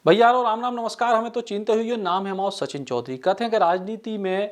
भैया और राम राम नमस्कार। हमें तो चिंता हुई है। नाम है हमारा सचिन चौधरी। कहते हैं कि राजनीति में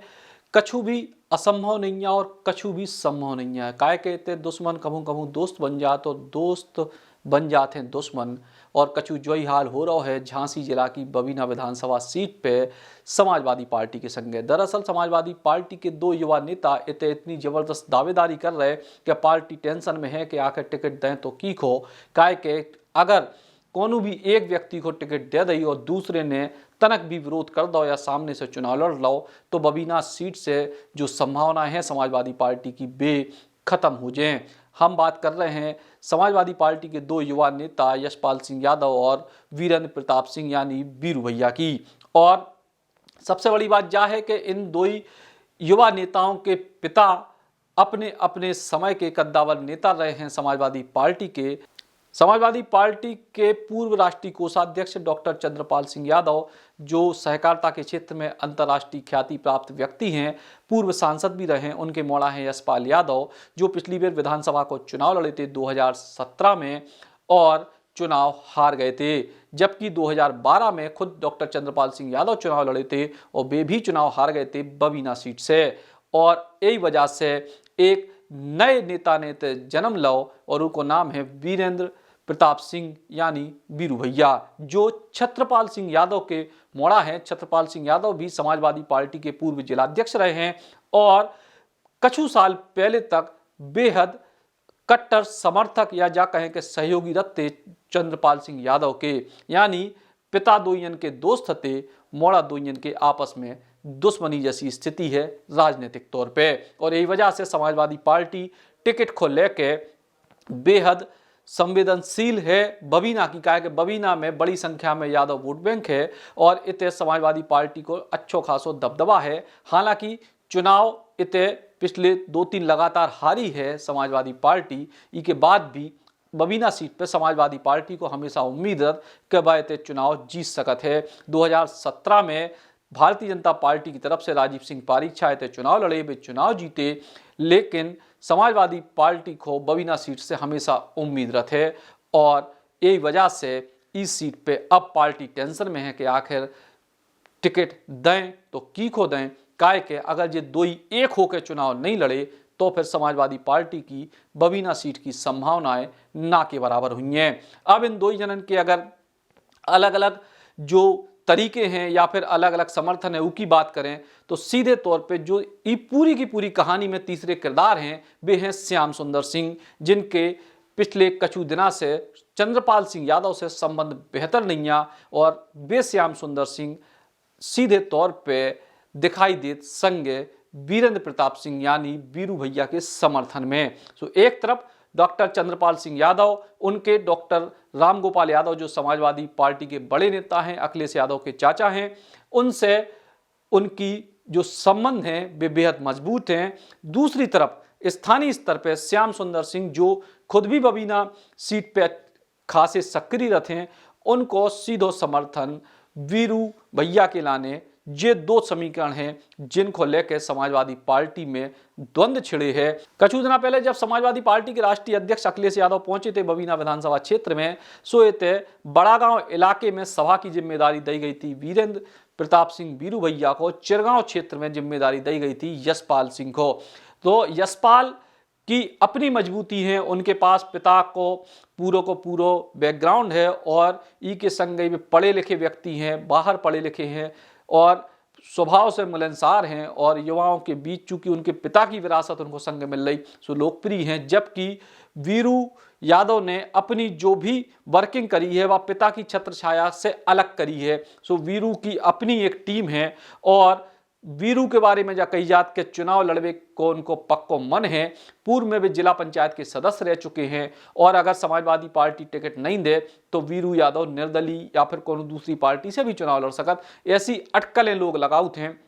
कछु भी असंभव नहीं है और कछु भी संभव नहीं है। काय कहते दुश्मन कभू कभू दोस्त बन जाते और दोस्त बन जाते हैं दुश्मन। और कछु जो ही हाल हो रहा है झांसी जिला की बबीना विधानसभा सीट पे समाजवादी पार्टी के संग। दरअसल समाजवादी पार्टी के दो युवा नेता इतनी जबरदस्त दावेदारी कर रहे कि पार्टी टेंशन में है कि आखिर टिकट दें तो की हो। काय के अगर कोनो भी एक व्यक्ति को टिकट दे दी और दूसरे ने तनक भी विरोध कर दो या सामने से चुनाव लड़ लो तो बबीना सीट से जो संभावना है समाजवादी पार्टी की बे खत्म हो जाए। हम बात कर रहे हैं समाजवादी पार्टी के दो युवा नेता यशपाल सिंह यादव और वीरेंद्र प्रताप सिंह यानी वीरू भैया की। और सबसे बड़ी बात यह है कि इन दो युवा नेताओं के पिता अपने अपने समय के कद्दावर नेता रहे हैं समाजवादी पार्टी के पूर्व राष्ट्रीय कोषाध्यक्ष डॉक्टर चंद्रपाल सिंह यादव, जो सहकारिता के क्षेत्र में अंतर्राष्ट्रीय ख्याति प्राप्त व्यक्ति हैं, पूर्व सांसद भी रहे हैं। उनके मोड़ा हैं यशपाल यादव, जो पिछली बार विधानसभा को चुनाव लड़े थे 2017 में और चुनाव हार गए थे। जबकि 2012 में खुद डॉक्टर चंद्रपाल सिंह यादव चुनाव लड़े थे और वे भी चुनाव हार गए थे बबीना सीट से। और यही वजह से एक नए नेता ने जन्म लो और उनको नाम है वीरेंद्र प्रताप सिंह यानी वीरू भैया, जो छत्रपाल सिंह यादव के मोड़ा हैं। छत्रपाल सिंह यादव भी समाजवादी पार्टी के पूर्व जिलाध्यक्ष रहे हैं और कछु साल पहले तक बेहद कट्टर समर्थक या जा कहें कि सहयोगी रहे चंद्रपाल सिंह यादव के, यानी पिता दोयन के दोस्त थे, मोड़ा दोयन के आपस में दुश्मनी जैसी स्थिति है राजनीतिक तौर पे। और यही वजह से समाजवादी पार्टी टिकट को लेके बेहद संवेदनशील है बबीना की। कहा कि बबीना में बड़ी संख्या में यादव वोट बैंक है और इतने समाजवादी पार्टी को अच्छो खासो दबदबा है। हालांकि चुनाव इतने पिछले 2-3 लगातार हारी है समाजवादी पार्टी, इसके बाद भी बबीना सीट पर समाजवादी पार्टी को हमेशा उम्मीद है कि वह इतने चुनाव जीत सकत है। 2017 में भारतीय जनता पार्टी की तरफ से राजीव सिंह पारीक्षा थे चुनाव लड़े, वे चुनाव जीते, लेकिन समाजवादी पार्टी को बबीना सीट से हमेशा उम्मीद रहे और यही वजह से इस सीट पे अब पार्टी टेंशन में है कि आखिर टिकट दें तो की को दें। काय के अगर ये दो ही एक होकर चुनाव नहीं लड़े तो फिर समाजवादी पार्टी की बबीना सीट की संभावनाएं ना के बराबर हुई हैं। अब इन दो ही जनन के अगर अलग अलग जो तरीके हैं या फिर अलग अलग समर्थन है उसकी बात करें तो सीधे तौर पे जो ये पूरी की पूरी कहानी में तीसरे किरदार हैं वे हैं श्याम सुंदर सिंह, जिनके पिछले कछु दिनों से चंद्रपाल सिंह यादव से संबंध बेहतर नहीं है और वे श्याम सुंदर सिंह सीधे तौर पे दिखाई देते संग वीरेंद्र प्रताप सिंह यानी वीरू भैया के समर्थन में। तो एक तरफ डॉक्टर चंद्रपाल सिंह यादव, उनके डॉक्टर रामगोपाल यादव जो समाजवादी पार्टी के बड़े नेता हैं, अखिलेश यादव के चाचा हैं, उनसे उनकी जो संबंध हैं वे बेहद मजबूत हैं। दूसरी तरफ स्थानीय स्तर पर श्याम सुंदर सिंह जो खुद भी बबीना सीट पे खासे सक्रिय रहते हैं, उनको सीधो समर्थन वीरू भैया के लाने। ये दो समीकरण हैं जिनको लेकर समाजवादी पार्टी में द्वंद्व छिड़े है। कुछ दिन पहले जब समाजवादी पार्टी के राष्ट्रीय अध्यक्ष अखिलेश यादव पहुंचे थे बबीना विधानसभा क्षेत्र में, सो बड़ा गांव इलाके में सभा की जिम्मेदारी दी गई थी वीरेंद्र प्रताप सिंह वीरू भैया को, चिरगांव क्षेत्र में जिम्मेदारी दी गई थी यशपाल सिंह को। तो यशपाल की अपनी मजबूती है, उनके पास पिता को पूरा बैकग्राउंड है और ई के संग में पढ़े लिखे व्यक्ति हैं, बाहर पढ़े लिखे हैं और स्वभाव से मिलनसार हैं और युवाओं के बीच चूंकि उनके पिता की विरासत उनको संग मिल रही सो लोकप्रिय हैं। जबकि वीरू यादव ने अपनी जो भी वर्किंग करी है वह पिता की छत्र छाया से अलग करी है। सो वीरू की अपनी एक टीम है और वीरू के बारे में जा कही जात के चुनाव लड़वे को उनको पक्को मन है। पूर्व में वे जिला पंचायत के सदस्य रह चुके हैं और अगर समाजवादी पार्टी टिकट नहीं दे तो वीरू यादव निर्दलीय या फिर कोनो दूसरी पार्टी से भी चुनाव लड़ सकत, ऐसी अटकलें लोग लगाउत हैं।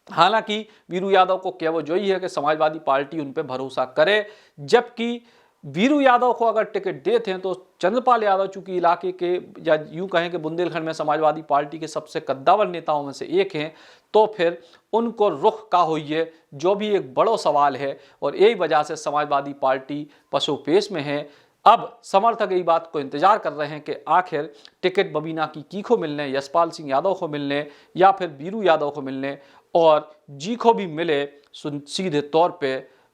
हालांकि वीरू यादव को केवल जो ही है कि समाजवादी पार्टी उन पर भरोसा करे, जबकि वीरू यादव को अगर टिकट देते हैं तो चंद्रपाल यादव चूंकि इलाके के या यूं कहें कि बुंदेलखंड में समाजवादी पार्टी के सबसे कद्दावर नेताओं में से एक हैं, तो फिर उनको रुख का हुई है जो भी एक बड़ा सवाल है और यही वजह से समाजवादी पार्टी पसोपेश में है। अब समर्थक यही बात को इंतजार कर रहे हैं कि आखिर टिकट बबीना की को मिलने, यशपाल सिंह यादव को मिलने या फिर वीरू यादव को मिलने, और जी को भी मिले सीधे तौर पे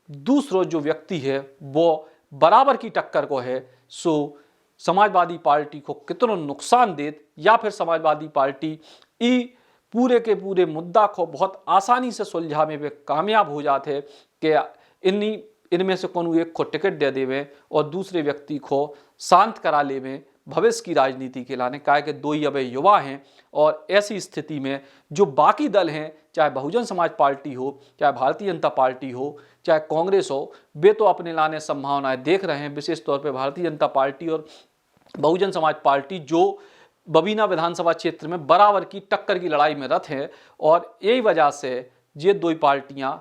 दूसरो जो व्यक्ति है वो बराबर की टक्कर को है, सो समाजवादी पार्टी को कितना नुकसान देत या फिर समाजवादी पार्टी ई पूरे के पूरे मुद्दा को बहुत आसानी से सुलझाने में कामयाब हो जाते कि इनमें से कोनो एक को टिकट दे देवे और दूसरे व्यक्ति को शांत करा लेवे भविष्य की राजनीति के लाने। क्या कि दो ही अब युवा हैं और ऐसी स्थिति में जो बाकी दल हैं, चाहे बहुजन समाज पार्टी हो, चाहे भारतीय जनता पार्टी हो, चाहे कांग्रेस हो, वे तो अपने लाने संभावनाएं देख रहे हैं। विशेष तौर पर भारतीय जनता पार्टी और बहुजन समाज पार्टी जो बबीना विधानसभा क्षेत्र में बराबर की टक्कर की लड़ाई में रत है, और यही वजह से ये दो पार्टियां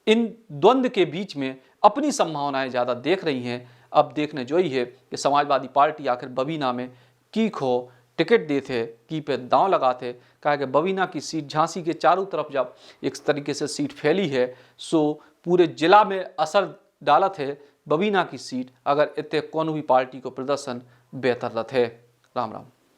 इन द्वंद्व के बीच में अपनी संभावनाएं ज़्यादा देख रही हैं। अब देखने जो ही है कि समाजवादी पार्टी आखिर बबीना में की को टिकट देते, की पे दांव लगाते। कहा कि बबीना की सीट झांसी के चारों तरफ जब एक तरीके से सीट फैली है, सो पूरे जिला में असर डालत है बबीना की सीट, अगर इतने कोनो भी पार्टी को प्रदर्शन बेहतर रहे। राम राम।